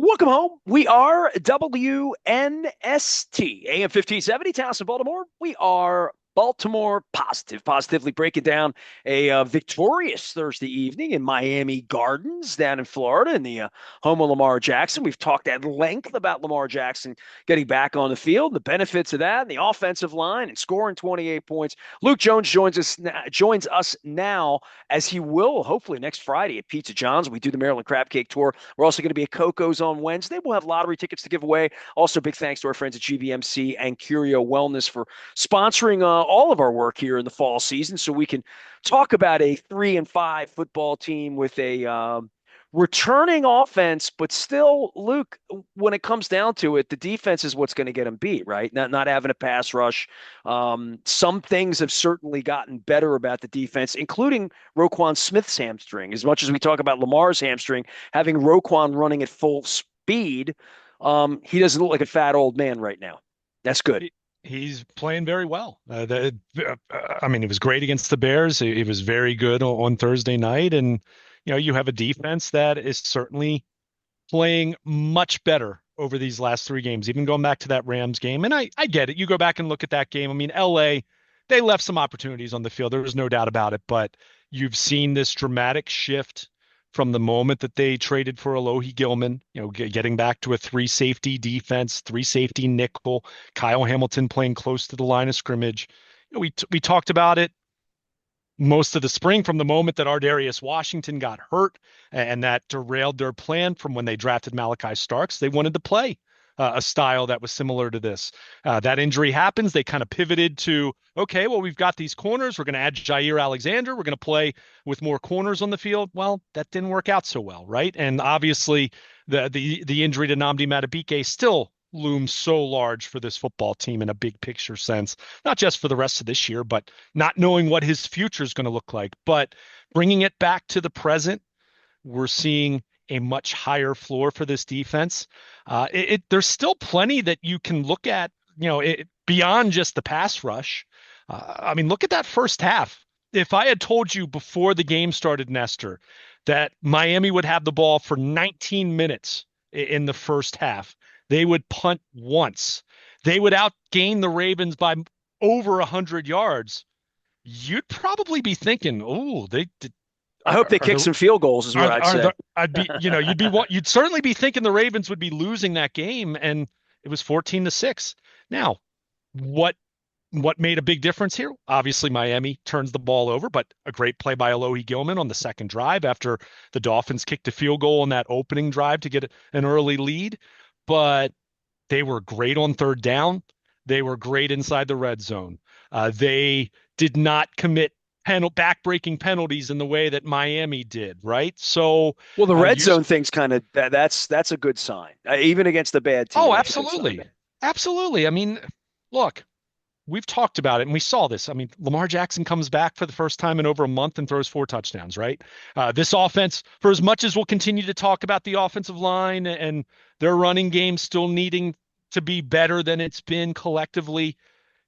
Welcome home. We are WNST, AM 1570, Towson, Baltimore. We are Baltimore positively breaking down a victorious Thursday evening in Miami Gardens down in Florida in the home of Lamar Jackson. We've talked at length about Lamar Jackson getting back on the field, the benefits of that, and the offensive line, and scoring 28 points. Luke Jones joins us now, as he will hopefully next Friday at Pizza John's. We do the Maryland Crab Cake Tour. We're also going to be at Coco's on Wednesday. We'll have lottery tickets to give away. Also, big thanks to our friends at GVMC and Curio Wellness for sponsoring all of our work here in the fall season, so we can talk about a 3-5 football team with a returning offense, but still, Luke, when it comes down to it, the defense is what's going to get them beat, right? Not having a pass rush. Some things have certainly gotten better about the defense, including Roquan Smith's hamstring. As much as we talk about Lamar's hamstring, having Roquan running at full speed, he doesn't look like a fat old man right now. That's good. He's playing very well. He was great against the Bears. He was very good on Thursday night. And, you have a defense that is certainly playing much better over these last three games, even going back to that Rams game. And I get it. You go back and look at that game. I mean, LA, they left some opportunities on the field. There was no doubt about it. But you've seen this dramatic shift from the moment that they traded for Alohi Gilman, getting back to a three safety defense, three safety nickel, Kyle Hamilton playing close to the line of scrimmage. We talked about it most of the spring, from the moment that Ardarius Washington got hurt and that derailed their plan from when they drafted Malachi Starks. They wanted to play a style that was similar to this. That injury happens. They kind of pivoted to, okay, well, we've got these corners. We're going to add Jair Alexander. We're going to play with more corners on the field. Well, that didn't work out so well, right? And obviously, the injury to Nnamdi Madubuike still looms so large for this football team in a big picture sense, not just for the rest of this year, but not knowing what his future is going to look like. But bringing it back to the present, we're seeing a much higher floor for this defense. There's still plenty that you can look at, beyond just the pass rush. Look at that first half. If I had told you before the game started, Nestor, that Miami would have the ball for 19 minutes in the first half, they would punt once, they would outgain the Ravens by over 100 yards, you'd probably be thinking, oh, they did. I hope they kick some field goals, is what I'd say. You'd certainly be thinking the Ravens would be losing that game, and it was 14-6. Now, what made a big difference here? Obviously, Miami turns the ball over, but a great play by Alohi Gilman on the second drive after the Dolphins kicked a field goal on that opening drive to get an early lead. But they were great on third down. They were great inside the red zone. They did not commit back-breaking penalties in the way that Miami did, right? So, well, the red zone thing's kind of that's a good sign, even against the bad team. Oh, absolutely, absolutely. I mean, look, we've talked about it and we saw this. I mean, Lamar Jackson comes back for the first time in over a month and throws 4 touchdowns, right? This offense, for as much as we'll continue to talk about the offensive line and their running game still needing to be better than it's been collectively,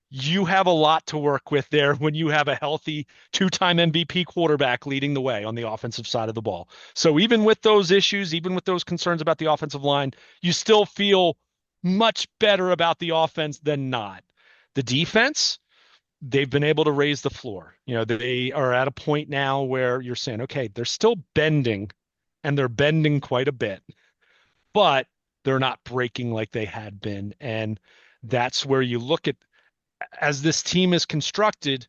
you have a lot to work with there when you have a healthy 2-time MVP quarterback leading the way on the offensive side of the ball. So even with those issues, even with those concerns about the offensive line, you still feel much better about the offense than not. The defense, they've been able to raise the floor. They are at a point now where you're saying, okay, they're still bending, and they're bending quite a bit, but they're not breaking like they had been. And that's where you look at, as this team is constructed,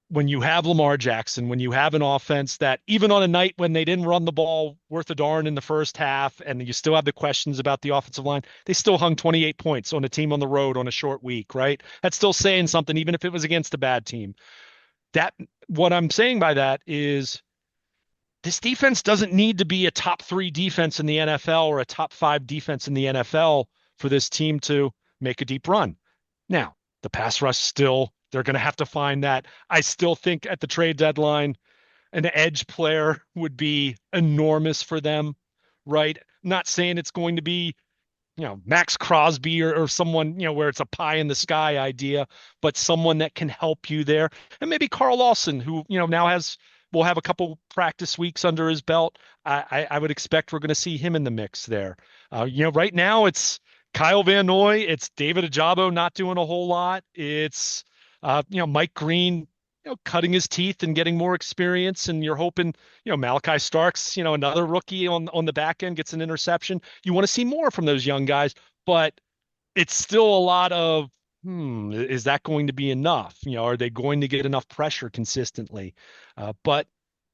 when you have Lamar Jackson, when you have an offense that even on a night when they didn't run the ball worth a darn in the first half, and you still have the questions about the offensive line, they still hung 28 points on a team on the road on a short week, right? That's still saying something, even if it was against a bad team. What I'm saying by that is this defense doesn't need to be a top 3 defense in the NFL or a top 5 defense in the NFL for this team to make a deep run. Now, the pass rush they're going to have to find that. I still think at the trade deadline, an edge player would be enormous for them, right? Not saying it's going to be, Max Crosby or someone, where it's a pie in the sky idea, but someone that can help you there. And maybe Carl Lawson, who, now will have a couple practice weeks under his belt. I would expect we're going to see him in the mix there. Right now it's Kyle Van Noy, it's David Ajabo not doing a whole lot. It's Mike Green, cutting his teeth and getting more experience, and you're hoping, Malachi Starks, another rookie on the back end gets an interception. You want to see more from those young guys, but it's still a lot of, is that going to be enough? Are they going to get enough pressure consistently? But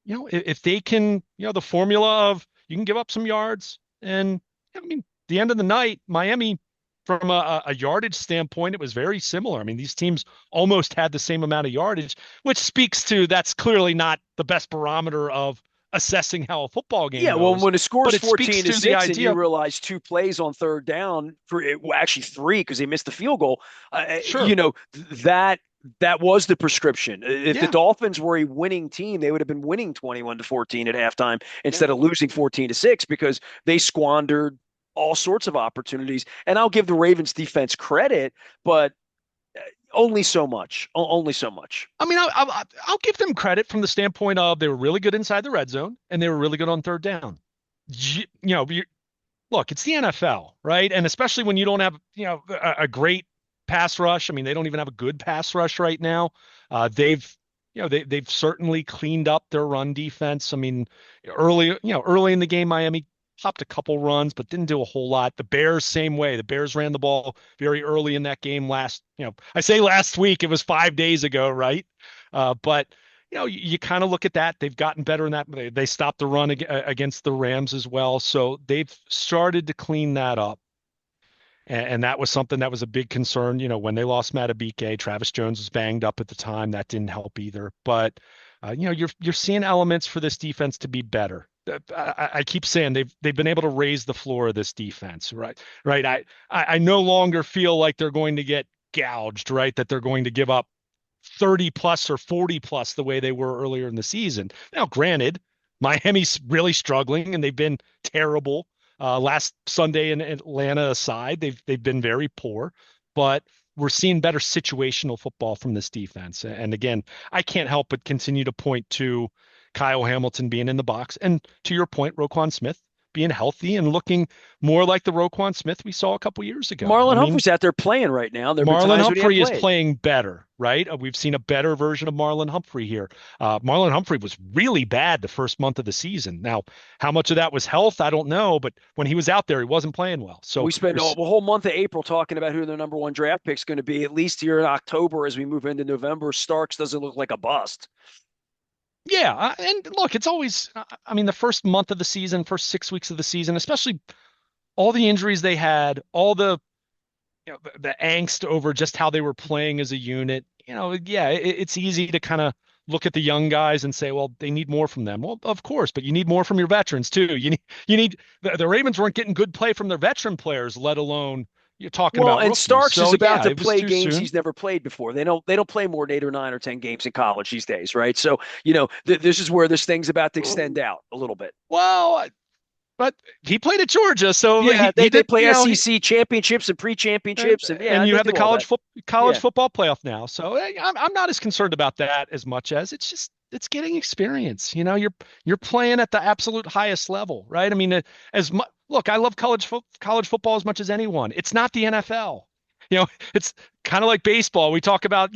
if they can, the formula of you can give up some yards, and I mean, the end of the night, Miami, from a yardage standpoint, it was very similar. I mean, these teams almost had the same amount of yardage, which speaks to that's clearly not the best barometer of assessing how a football game Yeah, well, goes, when the but score's it speaks 14 to to the 6 and you idea. realize two plays on third down for it, well, actually three because they missed the field goal, Sure. that was the prescription. If the Yeah. Dolphins were a winning team, they would have been winning 21 to 14 at halftime Yeah. instead of losing 14 to 6 because they squandered all sorts of opportunities. And I'll give the Ravens defense credit, but only so much. Only so much. I mean, I'll give them credit from the standpoint of they were really good inside the red zone and they were really good on third down. Look, it's the NFL, right? And especially when you don't have, a great pass rush. I mean, they don't even have a good pass rush right now. They've certainly cleaned up their run defense. I mean, early in the game, Miami popped a couple runs, but didn't do a whole lot. The Bears, same way. The Bears ran the ball very early in that game I say last week, it was 5 days ago, right? But you kind of look at that. They've gotten better in that. They stopped the run against the Rams as well. So they've started to clean that up. And that was something that was a big concern. When they lost Matabike, Travis Jones was banged up at the time. That didn't help either. But you're seeing elements for this defense to be better. I keep saying they've been able to raise the floor of this defense, right? Right. I no longer feel like they're going to get gouged, right? That they're going to give up 30 plus or 40 plus the way they were earlier in the season. Now, granted, Miami's really struggling and they've been terrible. Last Sunday in Atlanta aside, they've been very poor, but we're seeing better situational football from this defense. And again, I can't help but continue to point to Kyle Hamilton being in the box, and to your point, Roquan Smith being healthy and looking more like the Roquan Smith we saw a couple years ago. I Marlon mean, Humphrey's out there playing right now. There have been Marlon times when he hadn't Humphrey is played. playing better, right? We've seen a better version of Marlon Humphrey here. Marlon Humphrey was really bad the first month of the season. Now, how much of that was health, I don't know, but when he was out there, he wasn't playing well. So We spent a there's, whole month of April talking about who their number one draft pick is going to be. At least here in October, as we move into November, Starks doesn't look like a bust. yeah, and look, it's always, I mean, the first month of the season, first 6 weeks of the season, especially all the injuries they had, all the angst over just how they were playing as a unit. Yeah, it's easy to kind of look at the young guys and say, well, they need more from them. Well, of course, but you need more from your veterans too. You need the Ravens weren't getting good play from their veteran players, let alone you're talking Well, about and rookies. Starks is So about yeah, to it was play too games soon. he's never played before. They don't play more than 8 or 9 or 10 games in college these days, right? So this is where this thing's about to extend out a little bit. Well, but he played at Georgia, so Yeah, he they did, play SEC championships and pre-championships, and yeah, and you they have the do all that. college Yeah. football playoff now. So I'm not as concerned about that as much as it's getting experience. You're playing at the absolute highest level, right? I mean, as much look, I love college football as much as anyone. It's not the NFL. It's kind of like baseball. We talk about,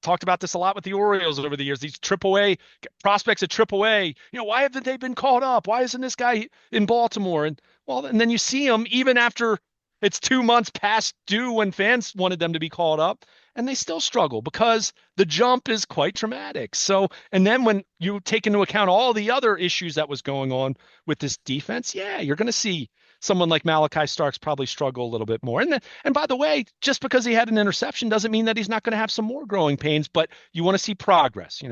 talked about this a lot with the Orioles over the years. These AAA prospects at AAA. Why haven't they been called up? Why isn't this guy in Baltimore? And then you see them even after it's 2 months past due when fans wanted them to be called up, and they still struggle because the jump is quite dramatic. So, and then when you take into account all the other issues that was going on with this defense, yeah, you're going to see someone like Malachi Starks probably struggle a little bit more. And by the way, just because he had an interception doesn't mean that he's not going to have some more growing pains, but you want to see progress.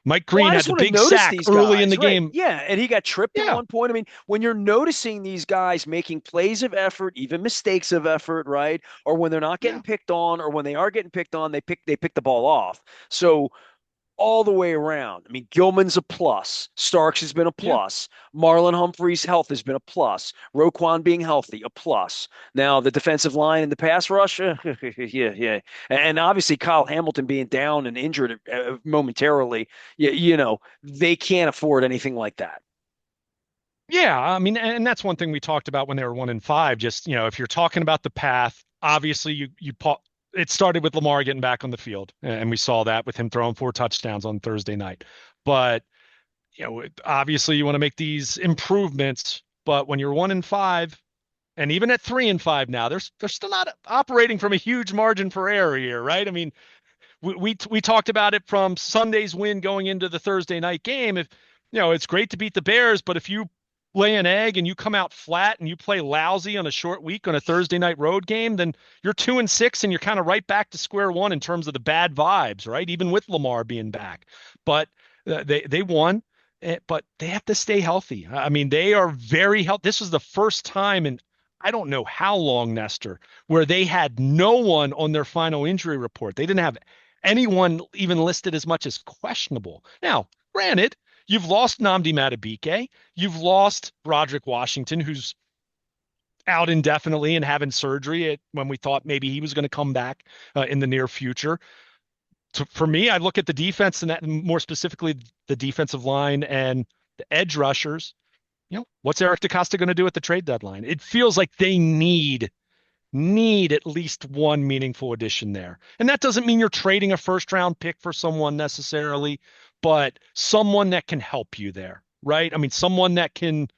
Mike Well, Green I had just the want to big notice sack these early in the guys, right? game. Yeah, and he got tripped at Yeah, one point. I mean, when you're noticing these guys making plays of effort, even mistakes of effort, right? Or when they're not getting yeah, picked on, or when they are getting picked on, they pick the ball off. So all the way around. I mean, Gilman's a plus. Starks has been a yeah. plus. Marlon Humphrey's health has been a plus. Roquan being healthy, a plus. Now, the defensive line and the pass rush, yeah, yeah. And obviously, Kyle Hamilton being down and injured momentarily, they can't afford anything like that. Yeah, I mean, and that's one thing we talked about when they were 1-5. Just, if you're talking about the path, obviously it started with Lamar getting back on the field, and we saw that with him throwing 4 touchdowns on Thursday night. But, obviously you want to make these improvements, but when you're 1-5, and even at 3-5 now, they're still not operating from a huge margin for error here, right? I mean, we talked about it from Sunday's win going into the Thursday night game. If it's great to beat the Bears, but if you lay an egg and you come out flat and you play lousy on a short week on a Thursday night road game, then you're 2-6 and you're kind of right back to square one in terms of the bad vibes, right? Even with Lamar being back, but they won. But they have to stay healthy. I mean, they are very healthy. This was the first time in I don't know how long, Nestor, where they had no one on their final injury report. They didn't have anyone even listed as much as questionable. Now, granted, you've lost Namdi Matabike. You've lost Broderick Washington, who's out indefinitely and having surgery when we thought maybe he was going to come back in the near future. For me, I look at the defense and that, more specifically the defensive line and the edge rushers. What's Eric DeCosta going to do at the trade deadline? It feels like they need at least one meaningful addition there. And that doesn't mean you're trading a first round pick for someone necessarily, but someone that can help you there, right? I mean, someone that can,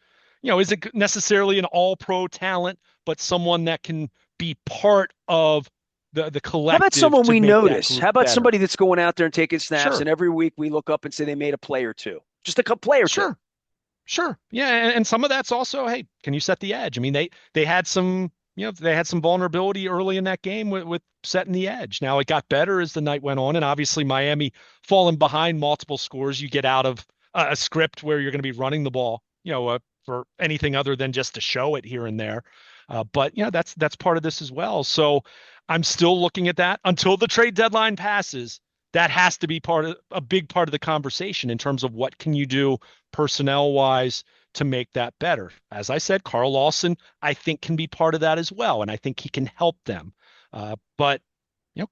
isn't necessarily an all pro talent, but someone that can be part of the How about collective someone to we make that notice? group How about better. somebody that's going out there and taking snaps, Sure, and every week we look up and say they made a play or two, just a couple play or two. sure. Sure. Yeah, and some of that's also, hey, can you set the edge? I mean, they had some, they had some vulnerability early in that game with setting the edge. Now it got better as the night went on, and obviously Miami falling behind multiple scores, you get out of a script where you're going to be running the ball, for anything other than just to show it here and there. But that's part of this as well. So I'm still looking at that until the trade deadline passes. That has to be a big part of the conversation in terms of what can you do personnel wise to make that better. As I said, Carl Lawson, I think, can be part of that as well. And I think he can help them. But,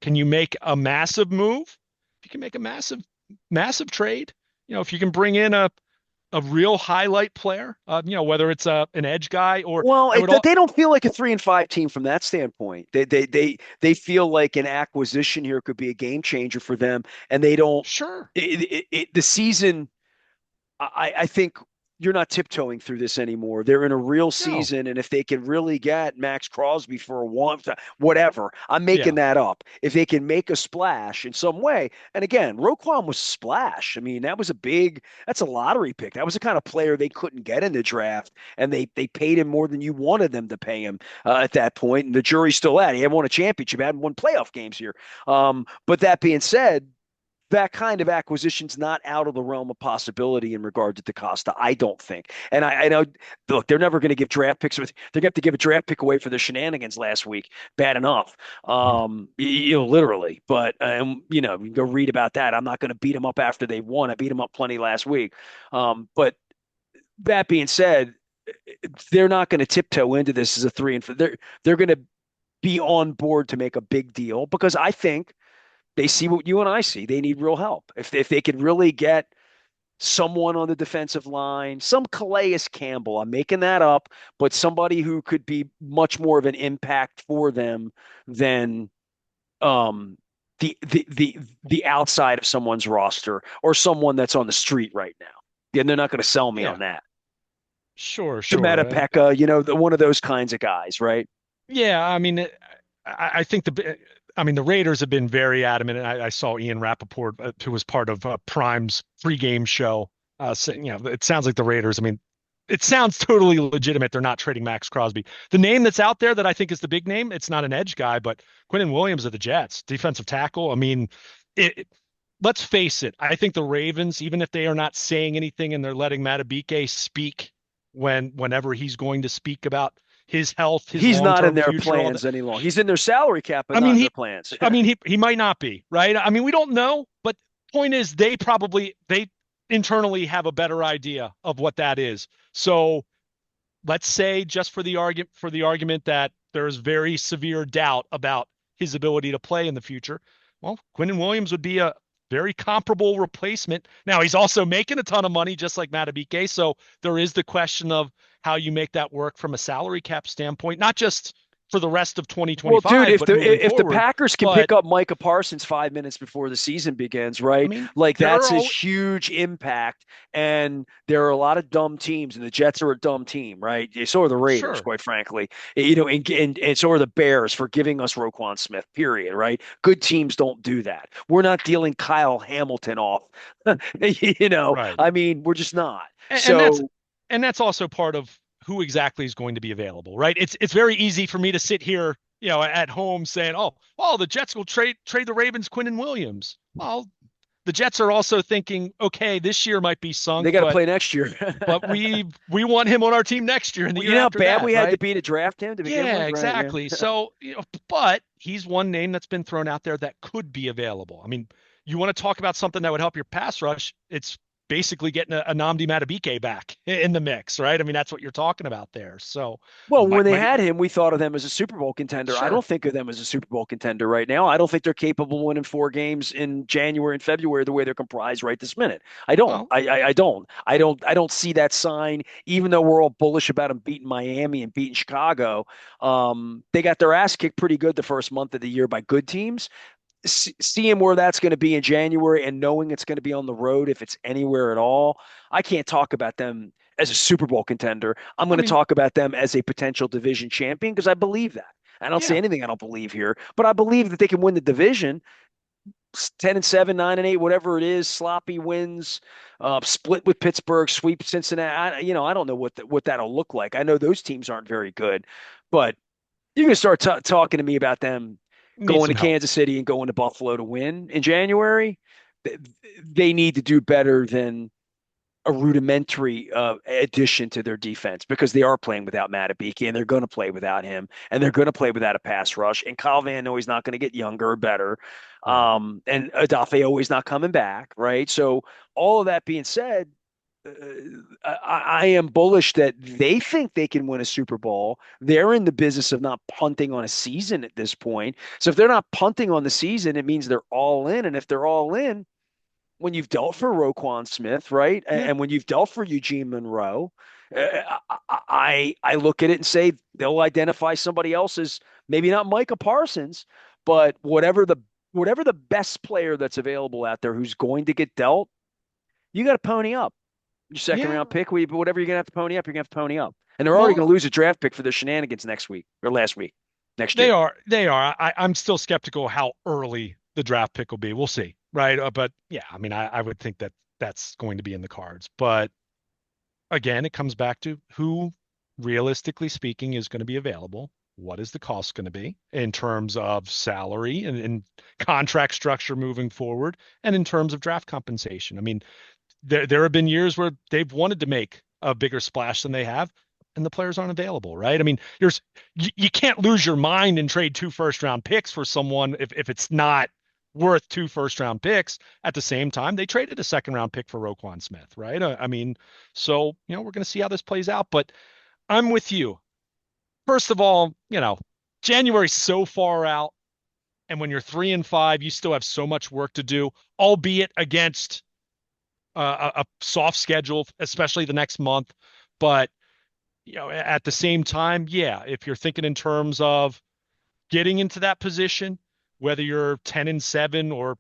can you make a massive move? If you can make a massive trade, if you can bring in a real highlight player, whether it's an edge guy or Well, I would all, they don't feel like a 3-5 team from that standpoint. They feel like an acquisition here could be a game changer for them, and they don't. sure. The season, I think you're not tiptoeing through this anymore. They're in a real No. season, and if they can really get Max Crosby for a one, whatever, I'm making Yeah. that up. If they can make a splash in some way, and again, Roquan was splash. I mean, that's a lottery pick. That was the kind of player they couldn't get in the draft, and they paid him more than you wanted them to pay him at that point. And the jury's still out. He hadn't won a championship, hadn't won playoff games here. But that being said, that kind of acquisition's not out of the realm of possibility in regard to DeCosta, I don't think. And I know, look, they're never going to give draft picks. They're going to have to give a draft pick away for their shenanigans last week. Bad enough, literally. But you can go read about that. I'm not going to beat them up after they won. I beat them up plenty last week. But that being said, they're not going to tiptoe into this as a three and four. They're going to be on board to make a big deal because I think they see what you and I see. They need real help. If they could really get someone on the defensive line, some Calais Campbell, I'm making that up, but somebody who could be much more of an impact for them than um, the outside of someone's roster or someone that's on the street right now. And they're not going to sell me on Yeah. that. Sure. Demeta Sure. Pekka, one of those kinds of guys, right? Yeah, I mean, I think the Raiders have been very adamant. And I saw Ian Rappaport, who was part of Prime's pregame show, saying, it sounds like the Raiders. I mean, it sounds totally legitimate. They're not trading Max Crosby. The name that's out there that I think is the big name, it's not an edge guy, but Quinnen Williams of the Jets, defensive tackle. I mean, let's face it. I think the Ravens, even if they are not saying anything and they're letting Matabike speak whenever he's going to speak about his health, his He's not in long-term their future, all that. plans any longer. He's in their salary cap, but I not mean, in their he, plans. I mean, he might not be, right? I mean, we don't know, but point is, they internally have a better idea of what that is. So let's say, just for the argument that there's very severe doubt about his ability to play in the future. Well, Quinnen Williams would be a very comparable replacement. Now he's also making a ton of money, just like Matabike. So there is the question of how you make that work from a salary cap standpoint, not just for the rest of Well, dude, 2025, but moving if the forward. Packers can But pick up Micah Parsons 5 minutes before the season begins, I right? mean, Like there that's are a all huge impact. And there are a lot of dumb teams, and the Jets are a dumb team, right? So are the Raiders, sure. quite frankly. And so are the Bears for giving us Roquan Smith. Period. Right? Good teams don't do that. We're not dealing Kyle Hamilton off. Right. I mean, we're just not. And that's So also part of who exactly is going to be available, right? It's very easy for me to sit here, at home saying, "Oh, the Jets will trade the Ravens Quinnen Williams." Well, the Jets are also thinking, okay, this year might be they sunk, got to but play next year. we want him on our team next year and the Well, you year know how after bad that, we had to right? be to draft him to begin Yeah, with, right? exactly. Yeah. So, but he's one name that's been thrown out there that could be available. I mean, you want to talk about something that would help your pass rush? It's basically getting a Nnamdi Madubuike back in the mix, right? I mean, that's what you're talking about there. So, Well, my when they my had him, we thought of them as a Super Bowl contender. I sure. don't think of them as a Super Bowl contender right now. I don't think they're capable of winning 4 games in January and February the way they're comprised right this minute. I don't. Well, I don't. I don't see that sign. Even though we're all bullish about them beating Miami and beating Chicago, they got their ass kicked pretty good the first month of the year by good teams. Seeing where that's going to be in January and knowing it's going to be on the road if it's anywhere at all, I can't talk about them as a Super Bowl contender. I'm I going to mean, talk about them as a potential division champion because I believe that. I don't say yeah, anything I don't believe here, but I believe that they can win the division 10-7, 9-8, whatever it is, sloppy wins, split with Pittsburgh, sweep Cincinnati. I don't know what that'll look like. I know those teams aren't very good, but you can start talking to me about them need going to some help. Kansas City and going to Buffalo to win in January. They need to do better than a rudimentary addition to their defense because they are playing without Matabiki and they're going to play without him and they're going to play without a pass rush. And Kyle Van Noy's not going to get younger or better. Right. And Adafe always not coming back, right? So all of that being said, I am bullish that they think they can win a Super Bowl. They're in the business of not punting on a season at this point. So if they're not punting on the season, it means they're all in. And if they're all in, when you've dealt for Roquan Smith, right, Yeah. and when you've dealt for Eugene Monroe, I look at it and say they'll identify somebody else as maybe not Micah Parsons, but whatever the best player that's available out there who's going to get dealt, you got to pony up. Your second Yeah. round pick, whatever you're gonna have to pony up, you're gonna have to pony up. And they're already Well, gonna lose a draft pick for their shenanigans next week or last week, next they year. are. They are. I'm still skeptical how early the draft pick will be. We'll see, right? But yeah, I mean, I would think that that's going to be in the cards. But again, it comes back to who, realistically speaking, is going to be available. What is the cost going to be in terms of salary and contract structure moving forward, and in terms of draft compensation? I mean, there have been years where they've wanted to make a bigger splash than they have, and the players aren't available, right? I mean, you can't lose your mind and trade 2 first round picks for someone if it's not worth 2 first round picks. At the same time, they traded a second round pick for Roquan Smith, right? I mean, so we're going to see how this plays out. But I'm with you. First of all, January's so far out, and when you're 3-5, you still have so much work to do, albeit against a soft schedule, especially the next month. But at the same time, yeah, if you're thinking in terms of getting into that position, whether you're 10-7 or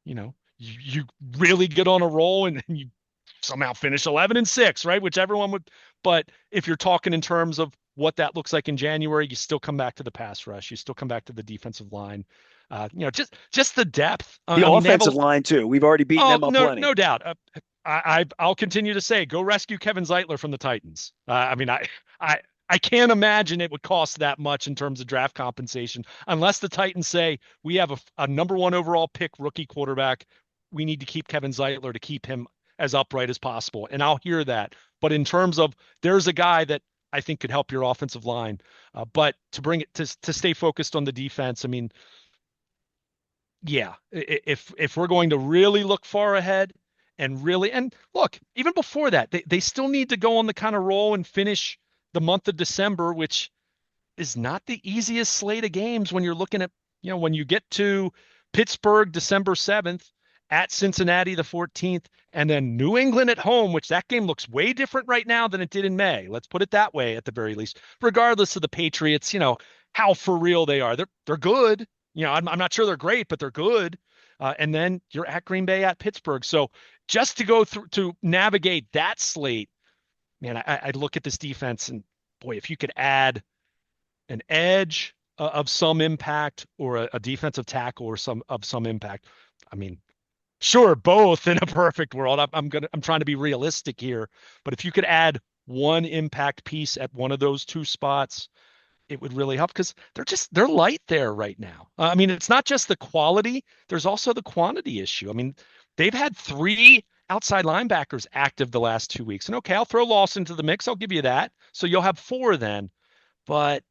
you really get on a roll and you somehow finish 11-6, right? Which everyone would. But if you're talking in terms of what that looks like in January, you still come back to the pass rush. You still come back to the defensive line. Just the depth. The I mean, they have a. offensive line too. We've already beaten Oh, them up no, plenty. no doubt. I'll continue to say, go rescue Kevin Zeitler from the Titans. I mean, I can't imagine it would cost that much in terms of draft compensation, unless the Titans say we have a number one overall pick rookie quarterback. We need to keep Kevin Zeitler to keep him as upright as possible, and I'll hear that. But in terms of there's a guy that I think could help your offensive line, but to bring it to stay focused on the defense, I mean, yeah, if we're going to really look far ahead and look, even before that, they still need to go on the kind of roll and finish the month of December, which is not the easiest slate of games when you're looking at, when you get to Pittsburgh December 7th at Cincinnati the 14th, and then New England at home, which that game looks way different right now than it did in May. Let's put it that way at the very least. Regardless of the Patriots, how for real they are. They're good. I'm not sure they're great, but they're good. And then you're at Green Bay, at Pittsburgh. So just to go through to navigate that slate, man, I look at this defense and boy, if you could add an edge of some impact or a defensive tackle or some impact. I mean, sure, both in a perfect world. I'm trying to be realistic here, but if you could add one impact piece at one of those two spots, it would really help because they're light there right now. I mean, it's not just the quality, there's also the quantity issue. I mean, they've had three outside linebackers active the last 2 weeks. And okay, I'll throw Lawson into the mix. I'll give you that. So you'll have four then. But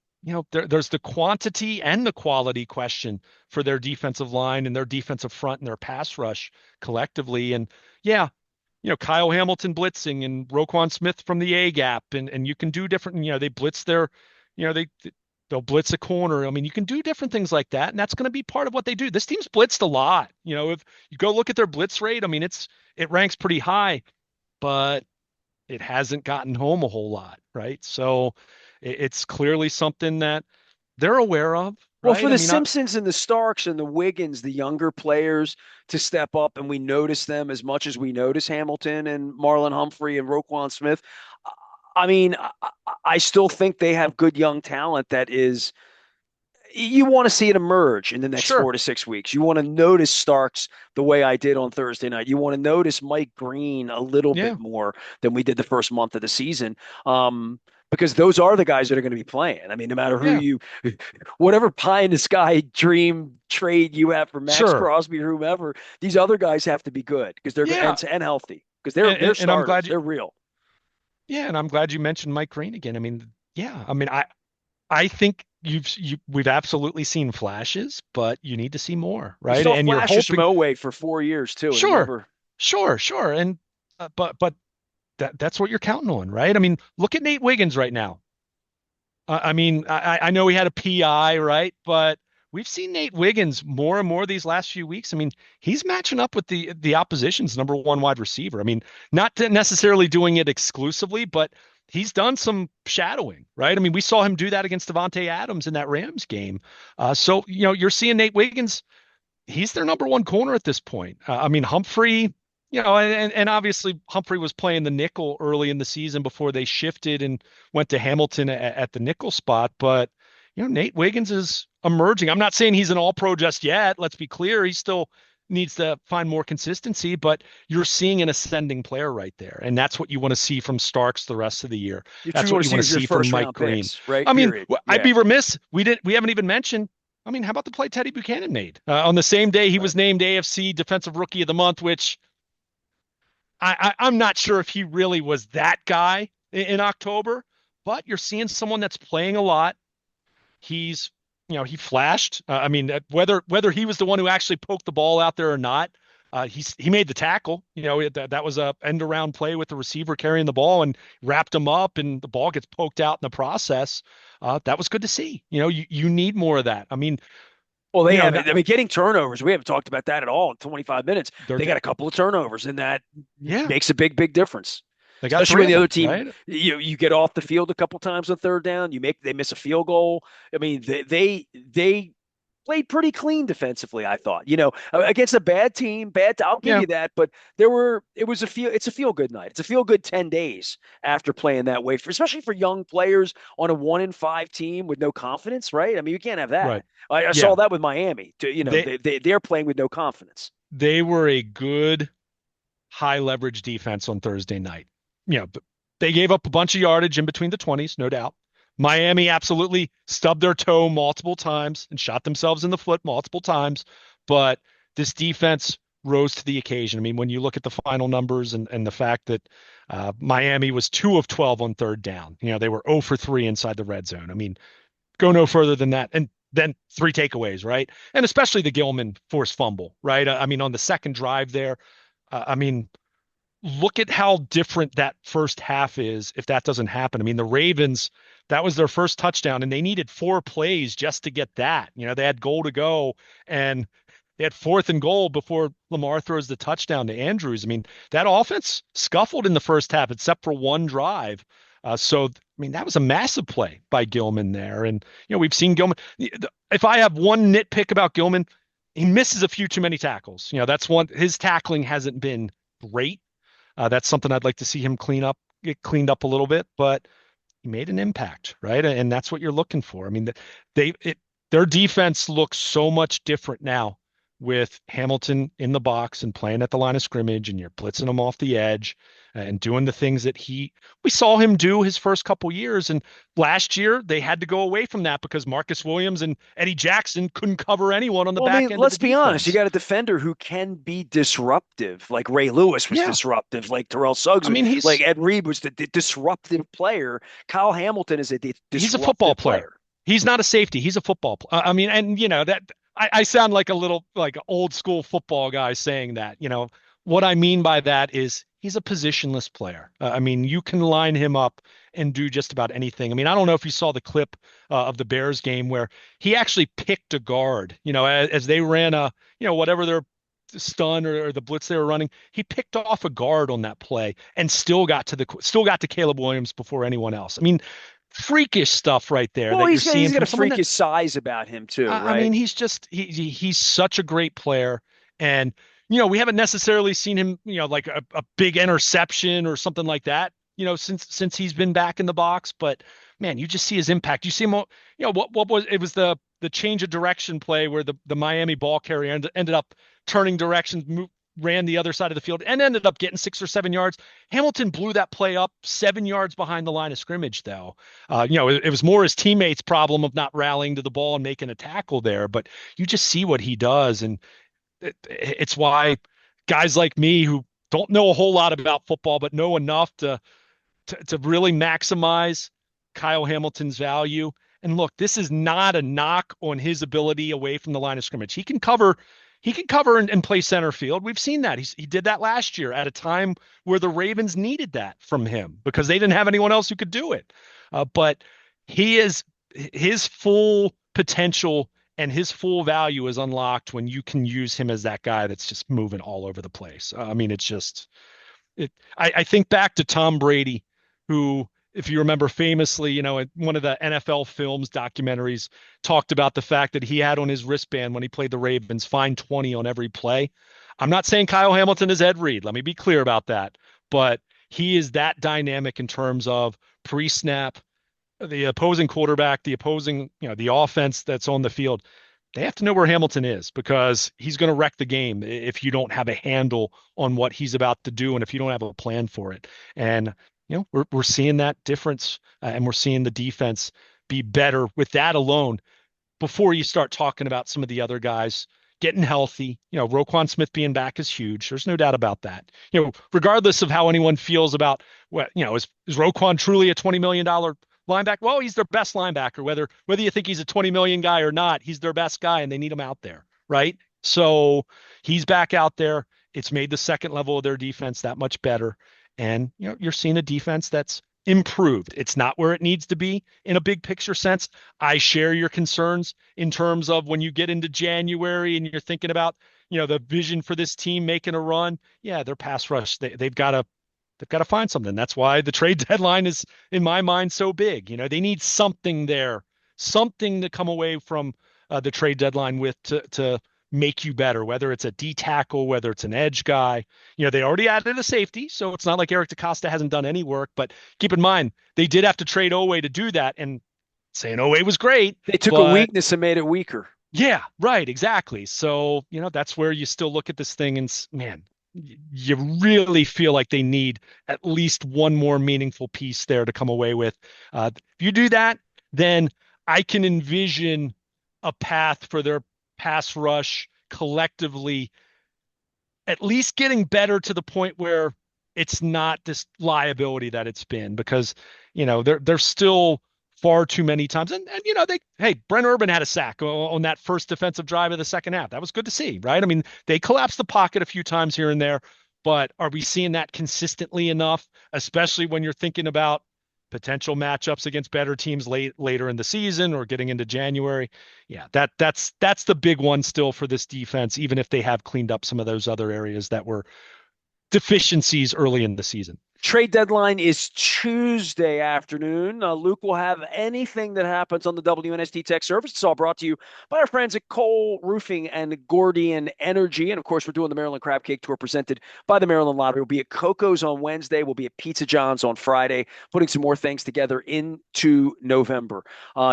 there's the quantity and the quality question for their defensive line and their defensive front and their pass rush collectively. And yeah, Kyle Hamilton blitzing and Roquan Smith from the A gap, and you can do different. They blitz their, they'll blitz a corner. I mean, you can do different things like that, and that's going to be part of what they do. This team's blitzed a lot. If you go look at their blitz rate, I mean, it ranks pretty high, but it hasn't gotten home a whole lot, right? So it's clearly something that they're aware of, Well, for right? I the mean, Simpsons and the Starks and the Wiggins, the younger players to step up, and we notice them as much as we notice Hamilton and Marlon Humphrey and Roquan Smith. I mean, I still think they have good young talent that is you want to see it emerge in the next sure, 4 to 6 weeks. You want to notice Starks the way I did on Thursday night. You want to notice Mike Green a little yeah, bit more than we did the first month of the season. Because those are the guys that are going to be playing. I mean, no matter yeah, whatever pie in the sky dream trade you have for Max sure, Crosby or whomever, these other guys have to be good because they're yeah, and healthy because they're and I'm starters. glad you, They're real. yeah, and I'm glad you mentioned Mike Green again. I mean, yeah, I mean, I think we've absolutely seen flashes, but you need to see more, We right? saw And you're flashes from hoping, Elway for 4 years too, and he sure, never. sure, and but that's what you're counting on, right? I mean, look at Nate Wiggins right now. I mean, I know he had a PI, right? But we've seen Nate Wiggins more and more these last few weeks. I mean, he's matching up with the opposition's number one wide receiver. I mean, not necessarily doing it exclusively, but he's done some shadowing, right? I mean, we saw him do that against Devontae Adams in that Rams game. So you're seeing Nate Wiggins. He's their number one corner at this point. I mean, Humphrey, and obviously Humphrey was playing the nickel early in the season before they shifted and went to Hamilton at the nickel spot. But, Nate Wiggins is emerging. I'm not saying he's an all pro just yet. Let's be clear. He still needs to find more consistency, but you're seeing an ascending player right there. And that's what you want to see from Starks the rest of the year. You That's want what to you see want to your see from first Mike round Green. picks, right? I mean, Period. I'd Yeah. be remiss. We haven't even mentioned. I mean, how about the play Teddy Buchanan made on the same day he Right. was named AFC Defensive Rookie of the Month, which I'm not sure if he really was that guy in October, but you're seeing someone that's playing a lot. He's, he flashed. I mean, whether he was the one who actually poked the ball out there or not, he made the tackle. That was a end around play with the receiver carrying the ball and wrapped him up, and the ball gets poked out in the process. That was good to see. You need more of that. I mean, Well, they have. not, I mean, getting turnovers. We haven't talked about that at all in 25 minutes. they're They got good. a couple of turnovers, and that Yeah, makes a big difference. they got Especially three when of the other them, team, right? you get off the field a couple times on third down. They miss a field goal. I mean, they played pretty clean defensively. I thought, against a bad team, I'll give Yeah, you that. But it's a feel good night. It's a feel good 10 days after playing that way, especially for young players on a 1-5 team with no confidence, right? I mean, you can't have that. right. I saw Yeah, that with Miami. they They're playing with no confidence. they were a good high leverage defense on Thursday night. They gave up a bunch of yardage in between the 20s, no doubt. Miami absolutely stubbed their toe multiple times and shot themselves in the foot multiple times, but this defense rose to the occasion. I mean, when you look at the final numbers and the fact that Miami was 2 of 12 on third down, they were 0 for 3 inside the red zone. I mean, go no further than that. And then three takeaways, right? And especially the Gilman forced fumble, right? I mean, on the second drive there, I mean, look at how different that first half is if that doesn't happen. I mean, the Ravens, that was their first touchdown, and they needed 4 plays just to get that. They had goal to go, and They had 4th and goal before Lamar throws the touchdown to Andrews. I mean, that offense scuffled in the first half, except for one drive. I mean, that was a massive play by Gilman there. And, we've seen Gilman. If I have one nitpick about Gilman, he misses a few too many tackles. That's one. His tackling hasn't been great. That's something I'd like to see him get cleaned up a little bit, but he made an impact, right? And that's what you're looking for. I mean, they it their defense looks so much different now with Hamilton in the box and playing at the line of scrimmage, and you're blitzing him off the edge and doing the things that we saw him do his first couple years. And last year they had to go away from that because Marcus Williams and Eddie Jackson couldn't cover anyone on the Well, I back mean, end of the let's be honest. You defense. got a defender who can be disruptive, like Ray Lewis was Yeah. disruptive, like Terrell Suggs, I mean, like Ed Reed was the disruptive player. Kyle Hamilton is a he's a football disruptive player. player. He's not a safety. He's a football player. I mean, and that I sound like a little like old school football guy saying that. What I mean by that is he's a positionless player. I mean, you can line him up and do just about anything. I mean, I don't know if you saw the clip of the Bears game where he actually picked a guard. As they ran whatever their stun or the blitz they were running, he picked off a guard on that play and still got to Caleb Williams before anyone else. I mean, freakish stuff right there Well, that you're he's seeing got from a someone that freakish size about him too, I right? mean, he's such a great player, and we haven't necessarily seen him, like a big interception or something like that, since he's been back in the box. But man, you just see his impact. You see him, what was it was the change of direction play where the Miami ball carrier ended up turning directions, ran the other side of the field, and ended up getting 6 or 7 yards. Hamilton blew that play up 7 yards behind the line of scrimmage, though. It was more his teammates' problem of not rallying to the ball and making a tackle there. But you just see what he does, and it's why guys like me who don't know a whole lot about football but know enough to really maximize Kyle Hamilton's value. And look, this is not a knock on his ability away from the line of scrimmage. He can cover and play center field. We've seen that. He did that last year at a time where the Ravens needed that from him because they didn't have anyone else who could do it. But his full potential and his full value is unlocked when you can use him as that guy that's just moving all over the place. I mean, it's just I think back to Tom Brady, who, if you remember famously, in one of the NFL Films documentaries, talked about the fact that he had on his wristband when he played the Ravens, fine 20 on every play. I'm not saying Kyle Hamilton is Ed Reed. Let me be clear about that. But he is that dynamic in terms of pre-snap, the opposing quarterback, the opposing, the offense that's on the field. They have to know where Hamilton is because he's going to wreck the game if you don't have a handle on what he's about to do and if you don't have a plan for it. And we're seeing that difference, and we're seeing the defense be better with that alone before you start talking about some of the other guys getting healthy. Roquan Smith being back is huge. There's no doubt about that. Regardless of how anyone feels about what, is Roquan truly a $20 million linebacker? Well, he's their best linebacker. Whether you think he's a 20 million guy or not, he's their best guy, and they need him out there, right? So he's back out there. It's made the second level of their defense that much better. And you're seeing a defense that's improved. It's not where it needs to be in a big picture sense. I share your concerns in terms of when you get into January and you're thinking about, the vision for this team making a run. Yeah, their pass rush, they've got to find something. That's why the trade deadline is, in my mind, so big. They need something there, something to come away from the trade deadline with to make you better, whether it's a D tackle, whether it's an edge guy. They already added a safety, so it's not like Eric DeCosta hasn't done any work. But keep in mind, they did have to trade Oweh to do that. And saying Oweh was great, They took a but weakness and made it weaker. yeah, right, exactly. So, that's where you still look at this thing and, man, you really feel like they need at least one more meaningful piece there to come away with. If you do that, then I can envision a path for their pass rush collectively at least getting better to the point where it's not this liability that it's been, because they're still far too many times. And Brent Urban had a sack on that first defensive drive of the second half. That was good to see, right? I mean, they collapsed the pocket a few times here and there, but are we seeing that consistently enough, especially when you're thinking about potential matchups against better teams later in the season or getting into January. Yeah, that's the big one still for this defense, even if they have cleaned up some of those other areas that were deficiencies early in the season. Trade deadline is Tuesday afternoon. Luke will have anything that happens on the WNST Tech Service. It's all brought to you by our friends at Cole Roofing and Gordian Energy. And of course, we're doing the Maryland Crab Cake Tour presented by the Maryland Lottery. We'll be at Coco's on Wednesday. We'll be at Pizza John's on Friday, putting some more things together into November.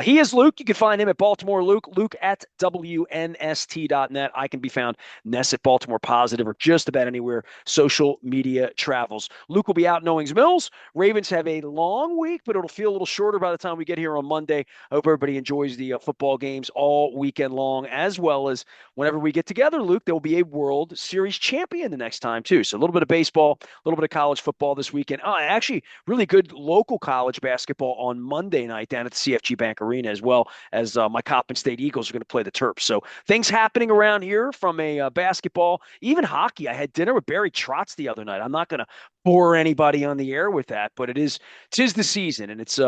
He is Luke. You can find him at Baltimore Luke, Luke at WNST.net. I can be found Ness at Baltimore Positive or just about anywhere social media travels. Luke will be out in Owings Mills. Ravens have a long week, but it'll feel a little shorter by the time we get here on Monday. I hope everybody enjoys the football games all weekend long, as well as whenever we get together, Luke, there will be a World Series champion the next time, too. So a little bit of baseball, a little bit of college football this weekend. Actually, really good local college basketball on Monday night down at the CFG Bank Arena, as well as my Coppin State Eagles are going to play the Terps. So things happening around here from a basketball, even hockey. I had dinner with Barry Trotz the other night. I'm not going to bore anybody on the air with that, but tis the season, and it's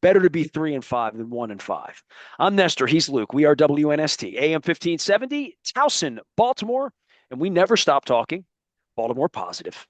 better to be 3-5 than 1-5. I'm Nestor. He's Luke. We are WNST AM 1570, Towson, Baltimore, and we never stop talking Baltimore positive.